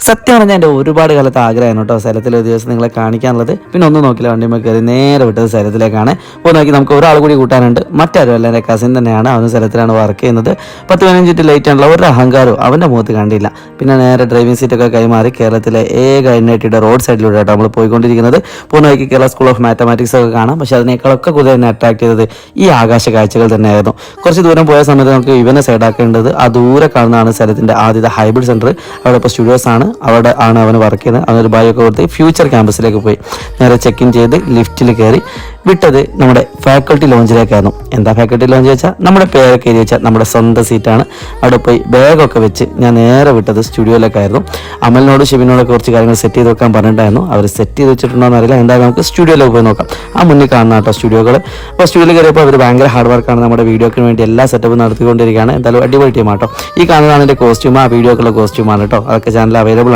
സത്യം പറഞ്ഞാൽ എൻ്റെ ഒരുപാട് കാലത്ത് ആഗ്രഹമാണ് കേട്ടോ സ്ഥലത്തിൽ ഒരു ദിവസം നിങ്ങളെ കാണിക്കാനുള്ളത്. പിന്നെ ഒന്നും നോക്കില്ല, വണ്ടിയുമ്പോൾ കയറി നേരെ വിട്ടത് സ്ഥലത്തിലേക്കാണ്. അപ്പോൾ നോക്കി നമുക്ക് ഒരാൾ കൂടി കൂട്ടാനുണ്ട്. മറ്റാരും അല്ല, എൻ്റെ കസിൻ തന്നെയാണ്. അവന് സ്ഥലത്തിലാണ് വർക്ക് ചെയ്യുന്നത്. 10-15 ലേറ്റ് ആണല്ലോ, ഒരു അഹങ്കാരവും അവൻ്റെ മുഖത്ത് കണ്ടില്ല. പിന്നെ നേരെ ഡ്രൈവിംഗ് സീറ്റൊക്കെ കൈമാറി കേരളത്തിലെ ഏക NITയുടെ റോഡ് സൈഡിലൂടെ കേട്ടോ നമ്മൾ പോയിക്കൊണ്ടിരിക്കുന്നത്. പോകുന്ന വഴിക്ക് കേരള സ്കൂൾ ഓഫ് മാത്തമാറ്റിക്സ് ഒക്കെ കാണാം. പക്ഷേ അതിനേക്കാളൊക്കെ കൂടുതൽ എന്നെ അട്രാക്ട് ചെയ്തത് ഈ ആകാശ കാഴ്ചകൾ തന്നെയായിരുന്നു. കുറച്ച് ദൂരം പോയ സമയത്ത് നമുക്ക് ഇവനെ സൈഡാക്കേണ്ടത് ആ ദൂരെ കാണുന്നതാണ് സ്ഥലത്തിൻ്റെ ആദ്യത്തെ ഹൈബ്രിഡ് സെൻറ്റർ. അവിടെ ഇപ്പോൾ സ്റ്റുഡിയോസ് ആണ്, അവിടെ ആണ് അവന് വർക്ക് ചെയ്യുന്നത്. അവനൊരു ബൈക്ക് കൊടുത്ത് ഫ്യൂച്ചർ ക്യാമ്പസിലേക്ക് പോയി നേരെ ചെക്ക് ഇൻ ചെയ്ത് ലിഫ്റ്റിൽ കയറി വിട്ടത് നമ്മുടെ ഫാക്കൽറ്റി ലോഞ്ചിലേക്കായിരുന്നു. എന്താ ഫാക്കൽറ്റി ലോഞ്ച് വെച്ചാൽ നമ്മുടെ പേരൊക്കെ എഴുതി വെച്ചാൽ നമ്മുടെ സ്വന്തം സീറ്റാണ്. അവിടെ പോയി ബാഗൊക്കെ വെച്ച് ഞാൻ നേരെ വിട്ടത് സ്റ്റുഡിയോയിലേക്കായിരുന്നു. അമലിനോട് ഷിബിനോടൊക്കെ കുറച്ച് കാര്യങ്ങൾ സെറ്റ് ചെയ്ത് വെക്കാൻ പറഞ്ഞിട്ടായിരുന്നു. അവർ സെറ്റ് ചെയ്ത് വെച്ചിട്ടുണ്ടോ എന്നറിയില്ല. എന്തായാലും നമുക്ക് സ്റ്റുഡിയോയിലേക്ക് പോയി നോക്കാം. ആ മുന്നിൽ കാണുന്ന കേട്ടോ സ്റ്റുഡിയോകൾ. അപ്പോൾ സ്റ്റുഡിയോയിൽ കയറിയപ്പോൾ അവർ ഭയങ്കര ഹാർഡ് വർക്കാണ്. നമ്മുടെ വീഡിയോയ്ക്ക് വേണ്ടി എല്ലാ സെറ്റപ്പും നടത്തിക്കൊണ്ടിരിക്കുകയാണ്. എന്തായാലും അടിപൊളി ടീമാട്ടോ. ഈ കാണുന്നതാണ് എൻ്റെ കോസ്റ്റ്യൂം, ആ വീഡിയോക്കുള്ള കോസ്റ്റ്യൂമാണ് കേട്ടോ. അതൊക്കെ ചാനൽ അവൈലബിൾ